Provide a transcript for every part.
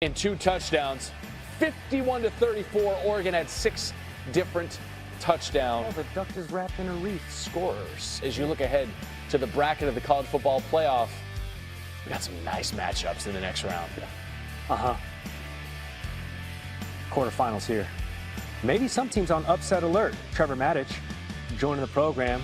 In 2 touchdowns, 51-34. Oregon had 6 different touchdowns. Oh, the duck is wrapped in a wreath. Scorers. As you look ahead to the bracket of the college football playoff, we got some nice matchups in the next round. Quarterfinals here. Maybe some teams on upset alert. Trevor Matich joining the program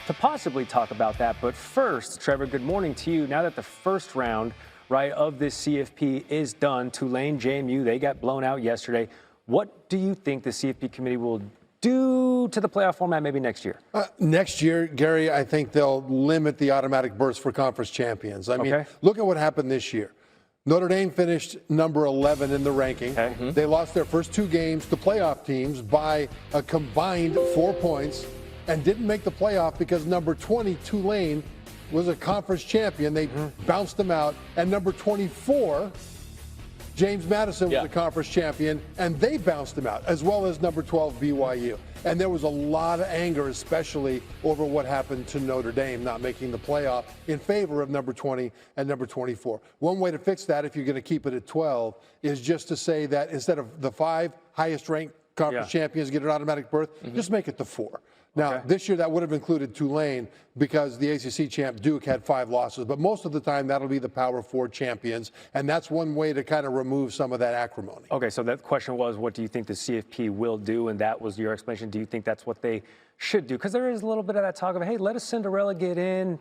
to possibly talk about that. But first, Trevor, good morning to you. Now that the first round, right, of this CFP is done, Tulane, JMU, they got blown out yesterday. What do you think the CFP committee will do to the playoff format maybe next year? Next year, Gary, I think they'll limit the automatic berths for conference champions. I mean, look at what happened this year. Notre Dame finished number 11 in the ranking. They lost their first 2 games to playoff teams by a combined 4 points and didn't make the playoff because number 20, Tulane, was a conference champion. They bounced them out. And number 24, James Madison, was a conference champion, and they bounced them out, as well as number 12, BYU. And there was a lot of anger, especially over what happened to Notre Dame not making the playoff in favor of number 20 and number 24. One way to fix that, if you're going to keep it at 12, is just to say that instead of the 5 highest-ranked conference champions get an automatic berth, just make it the 4. Now, this year that would have included Tulane because the ACC champ Duke had 5 losses. But most of the time, that'll be the Power 4 champions. And that's one way to kind of remove some of that acrimony. Okay, so that question was, what do you think the CFP will do? And that was your explanation. Do you think that's what they should do? Because there is a little bit of that talk of, hey, let a Cinderella get in,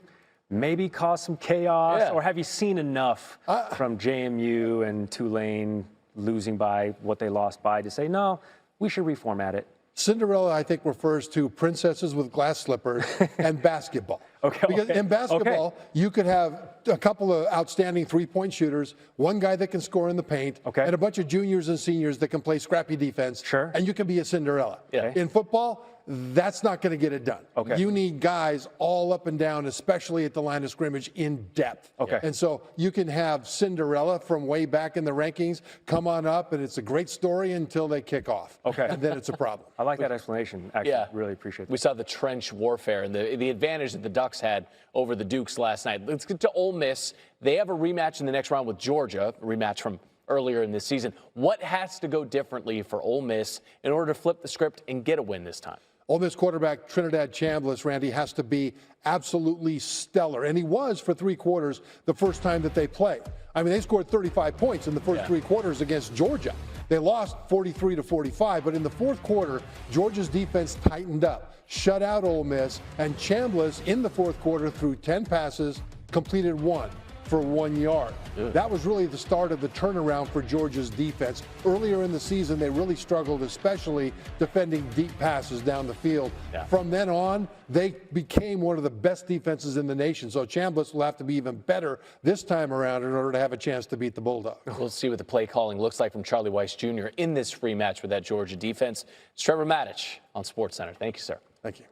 maybe cause some chaos. Or have you seen enough from JMU and Tulane losing by what they lost by to say, no, we should reformat it? Cinderella, I think, refers to princesses with glass slippers and basketball. Because in basketball, you could have a couple of outstanding 3-point shooters, one guy that can score in the paint, and a bunch of juniors and seniors that can play scrappy defense, and you can be a Cinderella. In football, that's not going to get it done. You need guys all up and down, especially at the line of scrimmage, in depth. And so you can have Cinderella from way back in the rankings come on up, and it's a great story until they kick off. And then it's a problem. I like that explanation. Actually, really appreciate it. We saw the trench warfare and the advantage that the Ducks had over the Dukes last night. Let's get to Ole Miss. They have a rematch in the next round with Georgia, a rematch from earlier in this season. What has to go differently for Ole Miss in order to flip the script and get a win this time? Ole Miss quarterback Trinidad Chambliss, Randy, has to be absolutely stellar. And he was for 3 quarters the first time that they played. I mean, they scored 35 points in the first 3 quarters against Georgia. They lost 43-45, but in the 4th quarter, Georgia's defense tightened up, shut out Ole Miss, and Chambliss in the 4th quarter threw 10 passes, completed 1 for 1 yard. That was really the start of the turnaround for Georgia's defense. Earlier in the season, they really struggled, especially defending deep passes down the field. From then on, they became one of the best defenses in the nation. So Chambliss will have to be even better this time around in order to have a chance to beat the Bulldogs. We'll see what the play calling looks like from Charlie Weiss Jr. in this rematch with that Georgia defense. It's Trevor Matich on SportsCenter. Thank you, sir. Thank you.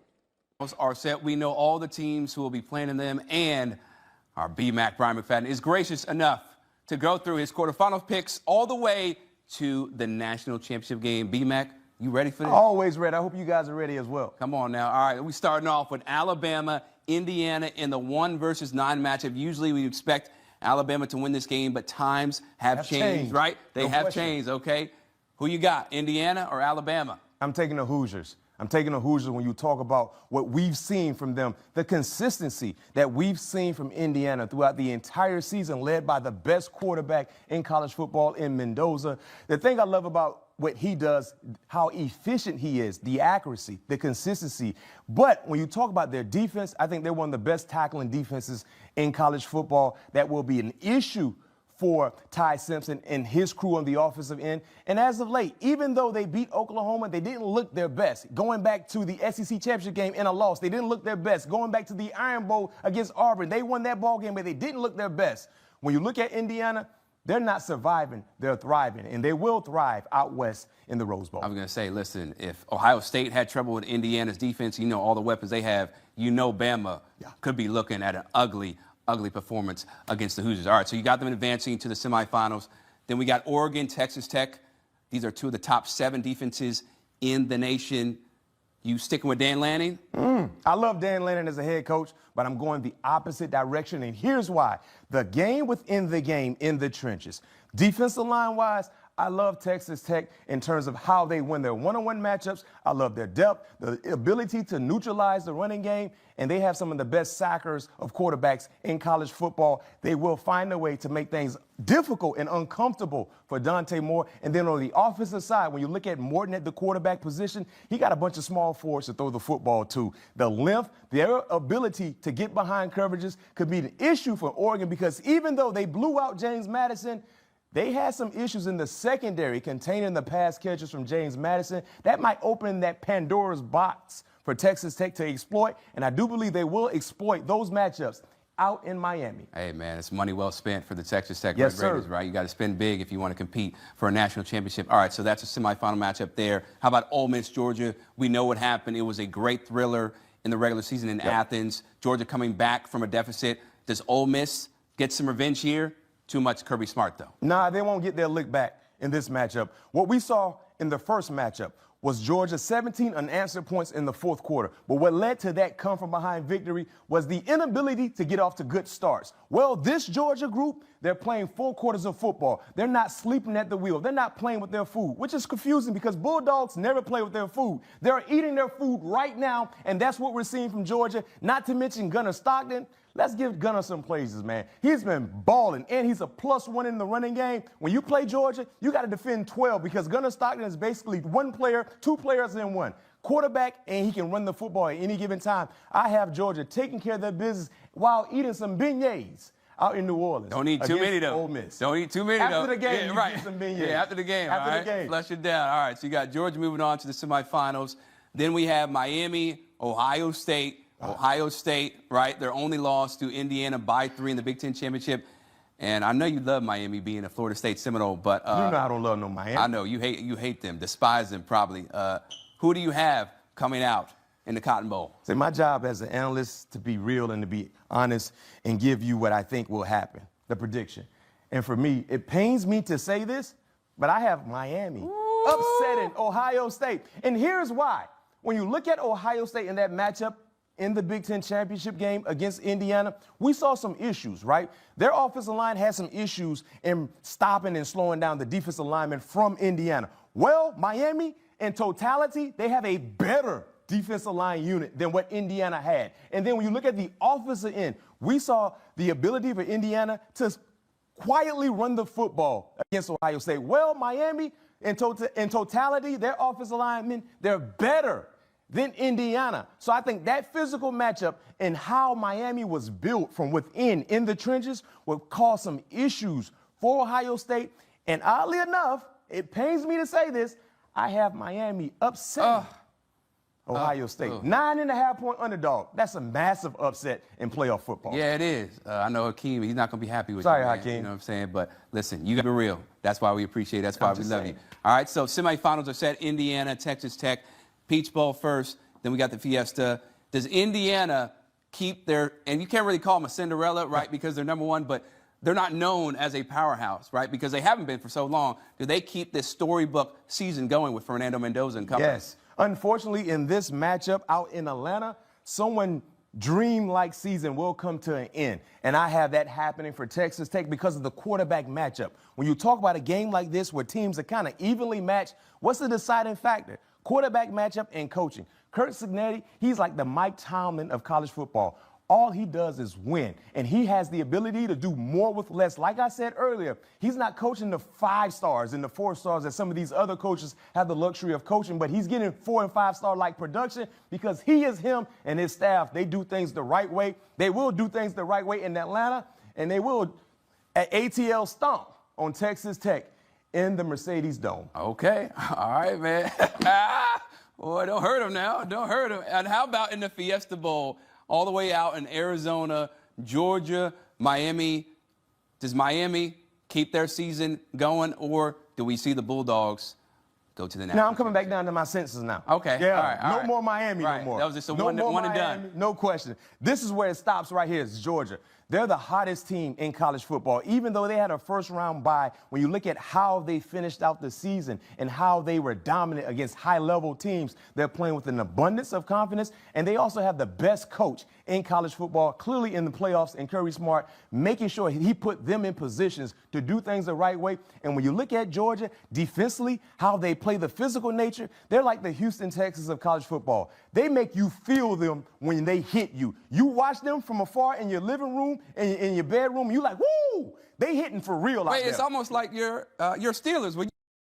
Are set. We know all the teams who will be playing in them, and our BMAC, Brian McFadden, is gracious enough to go through his quarterfinal picks all the way to the national championship game. BMAC, you ready for this? Always ready. I hope you guys are ready as well. Come on now. All right, we're starting off with Alabama, Indiana in the 1 versus 9 matchup. Usually we expect Alabama to win this game, but times have changed, right? They have changed, okay? Who you got, Indiana or Alabama? I'm taking the Hoosiers. I'm taking the Hoosiers when you talk about what we've seen from them, the consistency that we've seen from Indiana throughout the entire season, led by the best quarterback in college football in Mendoza. The thing I love about what he does, how efficient he is, the accuracy, the consistency. But when you talk about their defense, I think they're one of the best tackling defenses in college football. That will be an issue for Ty Simpson and his crew on the offensive end. And as of late, even though they beat Oklahoma, they didn't look their best. Going back to the SEC championship game in a loss, they didn't look their best. Going back to the Iron Bowl against Auburn, they won that ball game, but they didn't look their best. When you look at Indiana, they're not surviving, they're thriving, and they will thrive out west in the Rose Bowl. I was going to say, listen, if Ohio State had trouble with Indiana's defense, you know all the weapons they have, you know Bama could be looking at an ugly performance against the Hoosiers. All right, so you got them advancing to the semifinals. Then we got Oregon, Texas Tech. These are 2 of the top 7 defenses in the nation. You sticking with Dan Lanning? I love Dan Lanning as a head coach, but I'm going the opposite direction, and here's why. The game within the game in the trenches. Defensive line-wise, I love Texas Tech in terms of how they win their one-on-one matchups. I love their depth, the ability to neutralize the running game, and they have some of the best sackers of quarterbacks in college football. They will find a way to make things difficult and uncomfortable for Dante Moore. And then on the offensive side, when you look at Morton at the quarterback position, he got a bunch of small forwards to throw the football to. The length, their ability to get behind coverages could be an issue for Oregon because even though they blew out James Madison, they had some issues in the secondary containing the pass catches from James Madison. That might open that Pandora's box for Texas Tech to exploit, and I do believe they will exploit those matchups out in Miami. Hey, man, it's money well spent for the Texas Tech Yes, Red Raiders, sir. right? You got to spend big if you want to compete for a national championship. All right, so that's a semifinal matchup there. How about Ole Miss, Georgia? We know what happened. It was a great thriller in the regular season in Athens. Georgia coming back from a deficit. Does Ole Miss get some revenge here? Too much Kirby Smart, though. Nah, they won't get their lick back in this matchup. What we saw in the first matchup was Georgia 17 unanswered points in the fourth quarter. But what led to that come-from-behind victory was the inability to get off to good starts. Well, this Georgia group, they're playing 4 quarters of football. They're not sleeping at the wheel. They're not playing with their food, which is confusing because Bulldogs never play with their food. They're eating their food right now, and that's what we're seeing from Georgia, not to mention Gunnar Stockton. Let's give Gunnar some praises, man. He's been balling, and he's a +1 in the running game. When you play Georgia, you got to defend 12 because Gunnar Stockton is basically one player, 2 players in one. Quarterback, and he can run the football at any given time. I have Georgia taking care of their business while eating some beignets out in New Orleans. Don't eat too many, though. Ole Miss. Don't eat too many, though. After the game, yeah, right. Get some beignets. Yeah, after the game, After all the right? game. Flush it down. All right, so you got Georgia moving on to the semifinals. Then we have Miami, Ohio State. Ohio State, right? Their only loss to Indiana by 3 in the Big Ten Championship. And I know you love Miami being a Florida State Seminole, but you know I don't love no Miami. I know you hate them, despise them probably. Who do you have coming out in the Cotton Bowl? See, my job as an analyst to be real and to be honest and give you what I think will happen, the prediction. And for me, it pains me to say this, but I have Miami upsetting Ohio State. And here's why. When you look at Ohio State in that matchup, in the Big Ten championship game against Indiana, we saw some issues, right? Their offensive line had some issues in stopping and slowing down the defensive linemen from Indiana. Well, Miami, in totality, they have a better defensive line unit than what Indiana had. And then when you look at the offensive end, we saw the ability for Indiana to quietly run the football against Ohio State. Well, Miami, in totality, their offensive linemen, they're better than Indiana. So I think that physical matchup and how Miami was built from within in the trenches will cause some issues for Ohio State. And oddly enough, it pains me to say this, I have Miami upset Ohio State. 9.5-point underdog. That's a massive upset in playoff football. Yeah, it is. I know Hakeem, he's not going to be happy with Sorry, you, man. Hakeem. You know what I'm saying? But listen, you got to be real. That's why we appreciate it. That's why we love you. All right, so semifinals are set. Indiana, Texas Tech. Peach Bowl first, then we got the Fiesta. Does Indiana keep their, and you can't really call them a Cinderella, right, because they're number 1, but they're not known as a powerhouse, right, because they haven't been for so long. Do they keep this storybook season going with Fernando Mendoza and company? Yes. Unfortunately, in this matchup out in Atlanta, someone dream-like season will come to an end. And I have that happening for Texas Tech because of the quarterback matchup. When you talk about a game like this where teams are kind of evenly matched, what's the deciding factor? Quarterback matchup and coaching. Kurt Cignetti, he's like the Mike Tomlin of college football. All he does is win, and he has the ability to do more with less. Like I said earlier, he's not coaching the 5 stars and the 4 stars that some of these other coaches have the luxury of coaching, but he's getting 4- and 5-star like production because he is him and his staff. They do things the right way. They will do things the right way in Atlanta, and they will at ATL stomp on Texas Tech in the Mercedes Dome. Okay. All right, man. Boy, don't hurt him now. Don't hurt him. And how about in the Fiesta Bowl, all the way out in Arizona, Georgia, Miami? Does Miami keep their season going, or do we see the Bulldogs go to the national? Now I'm coming back down to my senses now. Okay. Yeah. All right. All no right. more Miami Right. no more. That was just a no one more and Miami, done. No question. This is where it stops right here. It's Georgia. They're the hottest team in college football. Even though they had a first-round bye, when you look at how they finished out the season and how they were dominant against high-level teams, they're playing with an abundance of confidence, and they also have the best coach in college football, clearly in the playoffs, in Kirby Smart, making sure he put them in positions to do things the right way. And when you look at Georgia, defensively, how they play the physical nature, they're like the Houston Texans of college football. They make you feel them when they hit you. You watch them from afar in your living room, in your bedroom, you like, woo, they hitting for real out there. It's almost like your Steelers,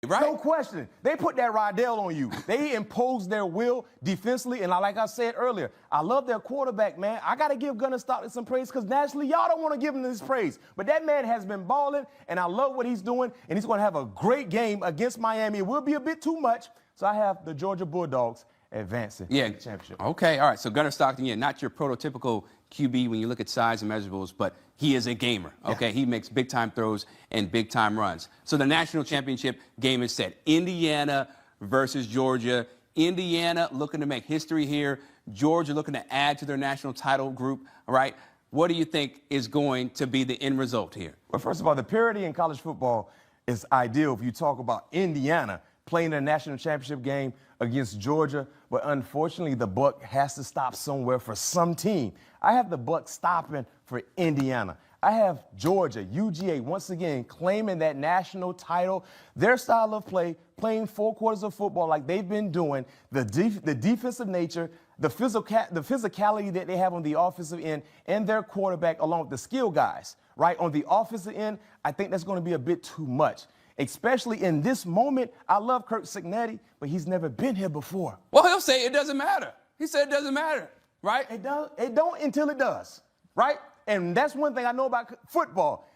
right? No question. They put that Rydell on you. They impose their will defensively, and like I said earlier, I love their quarterback, man. I got to give Gunnar Stockton some praise because nationally, y'all don't want to give him this praise. But that man has been balling, and I love what he's doing, and he's going to have a great game against Miami. It will be a bit too much, so I have the Georgia Bulldogs advancing to the championship. Okay, all right. So Gunnar Stockton, not your prototypical QB when you look at size and measurables, but he is a gamer. Okay, he makes big-time throws and big-time runs. So the national championship game is set. Indiana versus Georgia. Indiana looking to make history here. Georgia looking to add to their national title group. All right. What do you think is going to be the end result here? Well, first of all, the parity in college football is ideal if you talk about Indiana playing a national championship game against Georgia, but unfortunately the buck has to stop somewhere for some team. I have the buck stopping for Indiana. I have Georgia, UGA, once again claiming that national title. Their style of play, playing 4 quarters of football like they've been doing, the defensive nature, the physicality that they have on the offensive end, and their quarterback along with the skill guys, right? On the offensive end, I think that's going to be a bit too much. Especially in this moment, I love Kirk Cignetti, but he's never been here before. Well, he'll say it doesn't matter. He said it doesn't matter, right? It don't until it does, right? And that's one thing I know about football.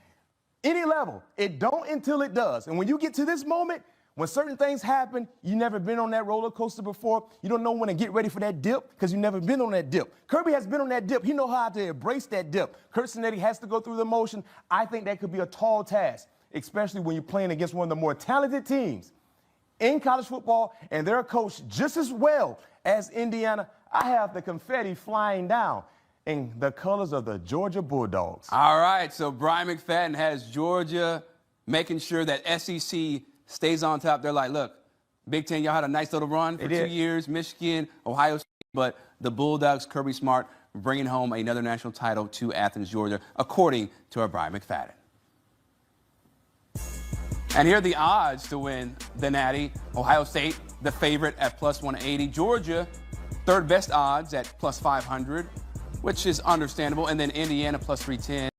Any level, it don't until it does. And when you get to this moment, when certain things happen, you've never been on that roller coaster before. You don't know when to get ready for that dip because you've never been on that dip. Kirby has been on that dip. He knows how to embrace that dip. Kirk Cignetti has to go through the motion. I think that could be a tall task, especially when you're playing against one of the more talented teams in college football, and they're coached just as well as Indiana. I have the confetti flying down in the colors of the Georgia Bulldogs. All right, so Brian McFadden has Georgia making sure that SEC stays on top. They're like, look, Big Ten, y'all had a nice little run for 2 years, Michigan, Ohio State, but the Bulldogs, Kirby Smart, bringing home another national title to Athens, Georgia, according to our Brian McFadden. And here are the odds to win the Natty. Ohio State, the favorite at plus 180. Georgia, third best odds at plus 500, which is understandable. And then Indiana plus 310.